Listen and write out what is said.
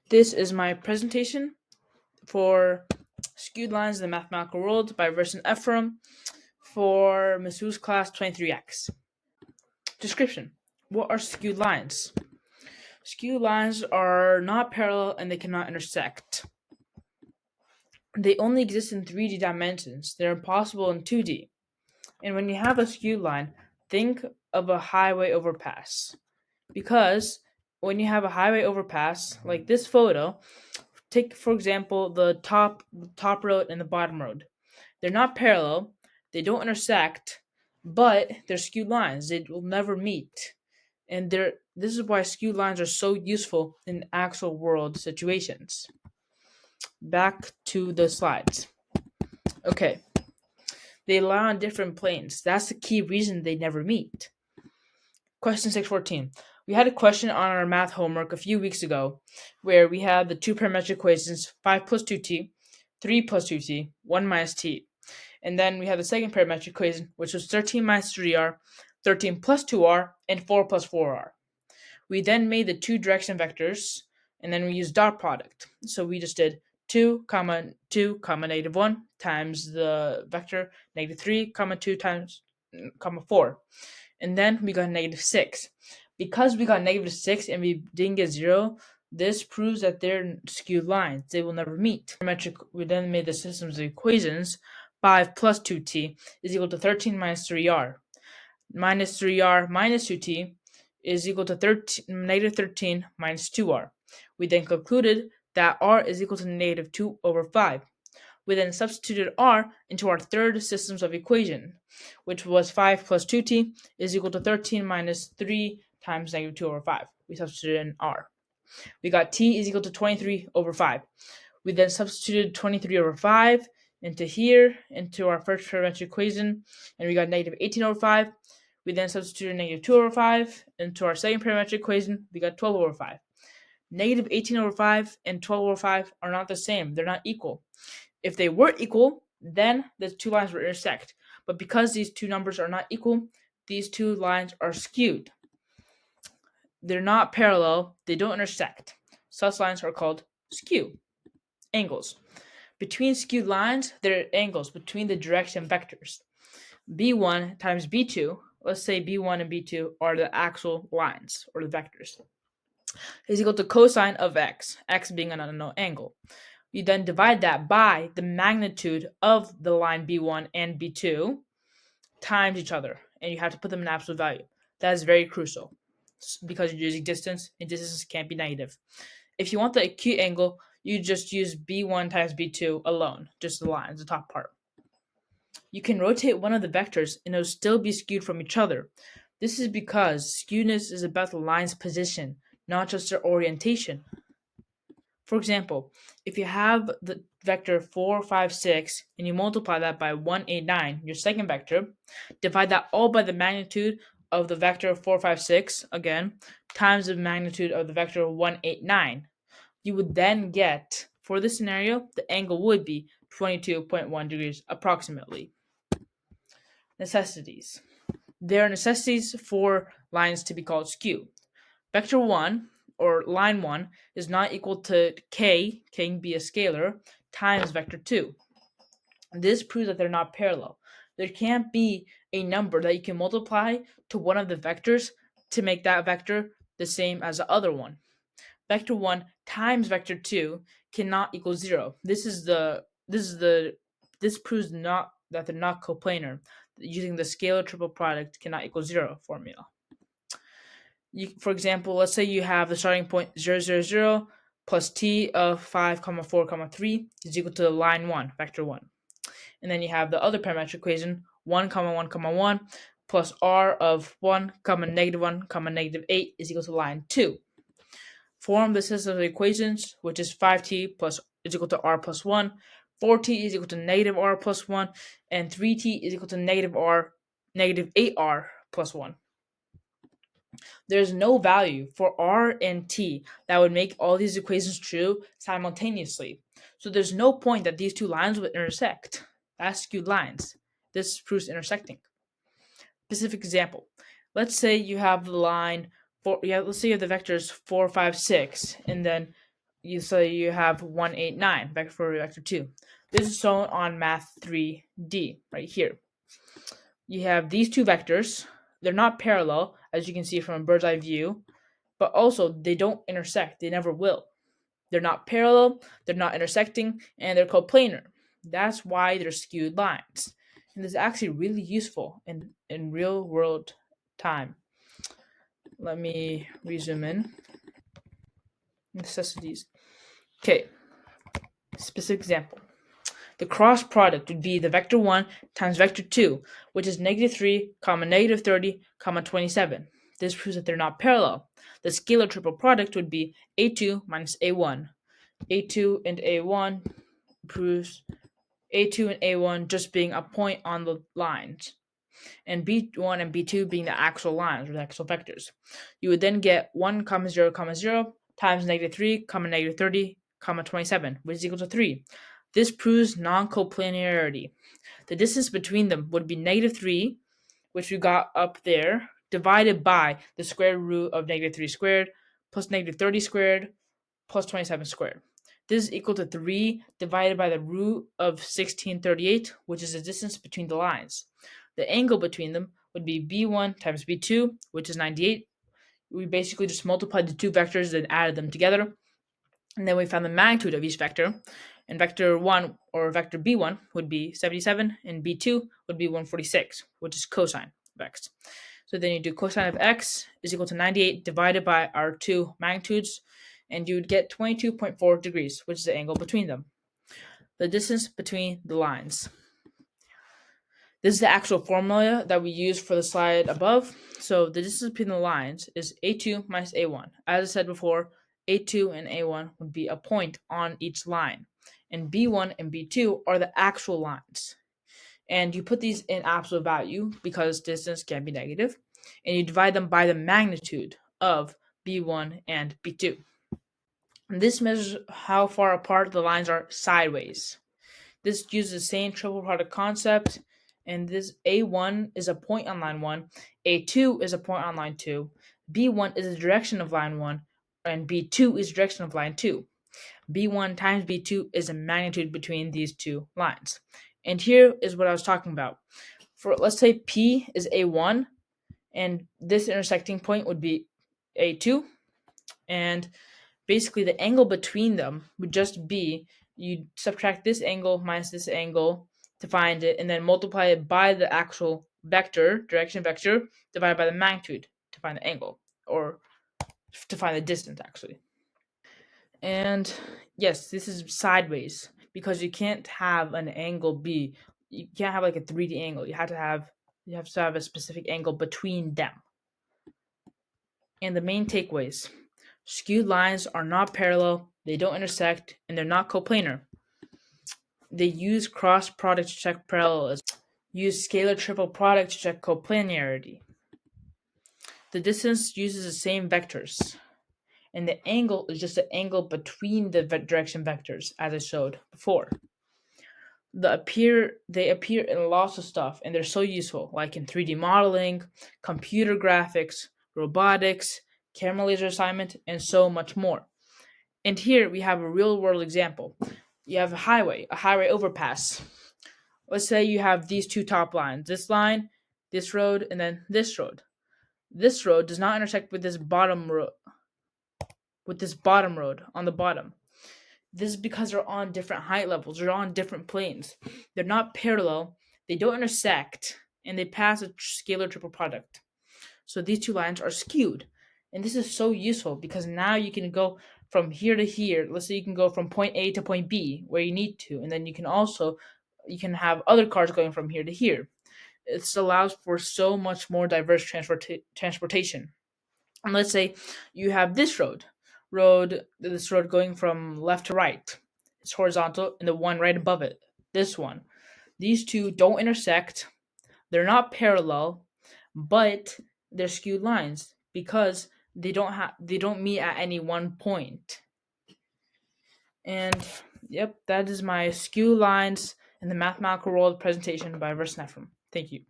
This is my presentation for Skewed Lines in the Mathematical World by Verson Ephraim for Ms. Wu's class 23X. Description. What are skewed lines? Skewed lines are not parallel and they cannot intersect. They only exist in 3D dimensions. They're impossible in 2D. And when you have a skewed line, think of a highway overpass. Because when you have a highway overpass, like this photo, take for example the top road and the bottom road. They're not parallel, they don't intersect, but they're skewed lines. They will never meet. And this is why skewed lines are so useful in actual world situations. Back to the slides. Okay. They lie on different planes. That's the key reason they never meet. Question 614. We had a question on our math homework a few weeks ago where we had the two parametric equations 5 plus 2t, 3 plus 2t, 1 minus t. And then we had the second parametric equation, which was 13 minus 3r, 13 plus 2r, and 4 plus 4r. We then made the two direction vectors, and then we used dot product. So we just did 2, comma 2, comma negative 1 times the vector negative 3, comma 2 times comma 4. And then we got negative 6. Because we got negative 6 and we didn't get 0, this proves that they're skewed lines. They will never meet. We then made the systems of equations. 5 plus 2t is equal to 13 minus 3r. Minus 3r minus 2t is equal to negative 13 minus 2r. We then concluded that r is equal to negative 2 over 5. We then substituted r into our third systems of equation, which was 5 plus 2t is equal to 13 minus 3 times negative 2 over 5. We substituted in r. We got t is equal to 23 over 5. We then substituted 23 over 5 into here, into our first parametric equation, and we got negative 18 over 5. We then substituted negative 2 over 5 into our second parametric equation. We got 12 over 5. Negative 18 over 5 and 12 over 5 are not the same. They're not equal. If they were equal, then the two lines would intersect. But because these two numbers are not equal, these two lines are skewed. They're not parallel. They don't intersect. Such lines are called skew. Angles. Between skewed lines, there are angles between the direction vectors. B1 times B2, let's say B1 and B2 are the actual lines, or the vectors, is equal to cosine of x, x being an unknown angle. You then divide that by the magnitude of the line B1 and B2 times each other, and you have to put them in absolute value. That is very crucial because you're using distance, and distance can't be negative. If you want the acute angle, you just use B1 times B2 alone, just the lines, the top part. You can rotate one of the vectors and it will still be skewed from each other. This is because skewness is about the line's position, not just their orientation. For example, if you have the vector 4, 5, 6, and you multiply that by 1, 8, 9, your second vector, divide that all by the magnitude of the vector 4, 5, 6, again, times the magnitude of the vector 1, 8, 9. You would then get, for this scenario, the angle would be 22.1 degrees approximately. Necessities. There are necessities for lines to be called skew. Vector 1, or line 1, is not equal to k can be a scalar, times vector 2. This proves that they're not parallel. There can't be a number that you can multiply to one of the vectors to make that vector the same as the other one. Vector 1 times vector 2 cannot equal 0. This proves not that they're not coplanar. Using the scalar triple product cannot equal 0 formula. For example, let's say you have the starting point 0, 0, 0 plus t of 5, 4, 3 is equal to line 1, vector 1. And then you have the other parametric equation 1, 1, 1 plus r of 1, negative 1, negative 8 is equal to line 2. Form the system of equations, which is 5t plus is equal to r plus 1, 4t is equal to negative r plus 1, and 3t is equal to negative 8r plus 1. There's no value for r and t that would make all these equations true simultaneously. So there's no point that these two lines would intersect. That's skewed lines. This proves intersecting. Specific example. Let's say you have the line let's say you have the vectors 4, 5, 6, and then you have 189 vector for vector 2. This is shown on Math 3D right here. You have these two vectors. They're not parallel, as you can see from a bird's eye view, but also they don't intersect. They never will. They're not parallel, they're not intersecting, and they're coplanar. That's why they're skewed lines. And this is actually really useful in real world time. Let me resume in. Necessities. Okay, specific example. The cross product would be the vector 1 times vector 2, which is negative 3, comma negative 30, comma 27. This proves that they're not parallel. The scalar triple product would be a2 minus a1. a2 and a1 proves a2 and a1 just being a point on the lines, and b1 and b2 being the actual lines or the actual vectors. You would then get 1 comma 0 comma 0 times negative 3 comma negative 30 comma 27, which is equal to 3. This proves non-coplanarity. The distance between them would be negative 3, which we got up there, divided by the square root of negative 3 squared plus negative 30 squared plus 27 squared. This is equal to 3 divided by the root of 1638, which is the distance between the lines. The angle between them would be b1 times b2, which is 98. We basically just multiplied the two vectors and added them together. And then we found the magnitude of each vector. And vector 1 or vector b1 would be 77, and b2 would be 146, which is cosine of x. So then you do cosine of x is equal to 98 divided by our two magnitudes, and you would get 22.4 degrees, which is the angle between them. The distance between the lines. This is the actual formula that we use for the slide above. So the distance between the lines is a2 minus a1. As I said before, a2 and a1 would be a point on each line, and b1 and b2 are the actual lines. And you put these in absolute value because distance can be negative, and you divide them by the magnitude of b1 and b2. And this measures how far apart the lines are sideways. This uses the same triple product concept, and this a1 is a point on line 1, a2 is a point on line 2, b1 is the direction of line 1, and b2 is the direction of line 2. b1 times b2 is the magnitude between these two lines. And here is what I was talking about. For let's say P is A1, and this intersecting point would be A2, and basically the angle between them would just be you subtract this angle minus this angle to find it, and then multiply it by the actual vector, direction vector, divided by the magnitude to find the angle, or to find the distance actually. And yes, this is sideways because you can't have an angle be, you can't have like a 3D angle. You have to have a specific angle between them. And the main takeaways: skewed lines are not parallel, they don't intersect, and they're not coplanar. They use cross product to check parallelism. Use scalar triple product to check coplanarity. The distance uses the same vectors, and the angle is just the angle between the direction vectors, as I showed before. They appear in lots of stuff, and they're so useful, like in 3D modeling, computer graphics, robotics, camera laser assignment, and so much more. And here we have a real world example. You have a highway overpass. Let's say you have these two top lines, this line, this road, and then this road. This road does not intersect with this bottom road on the bottom. This is because they're on different height levels, they're on different planes. They're not parallel, they don't intersect, and they pass a scalar triple product. So these two lines are skewed. And this is so useful because now you can go from here to here. Let's say you can go from point A to point B where you need to, and then you can have other cars going from here to here. This allows for so much more diverse transportation. And let's say you have this road going from left to right. It's horizontal, and the one right above it, this one. These two don't intersect. They're not parallel, but they're skewed lines because they don't meet at any one point. And yep, that is my skew lines in the mathematical world presentation by Versen Ephraim. Thank you.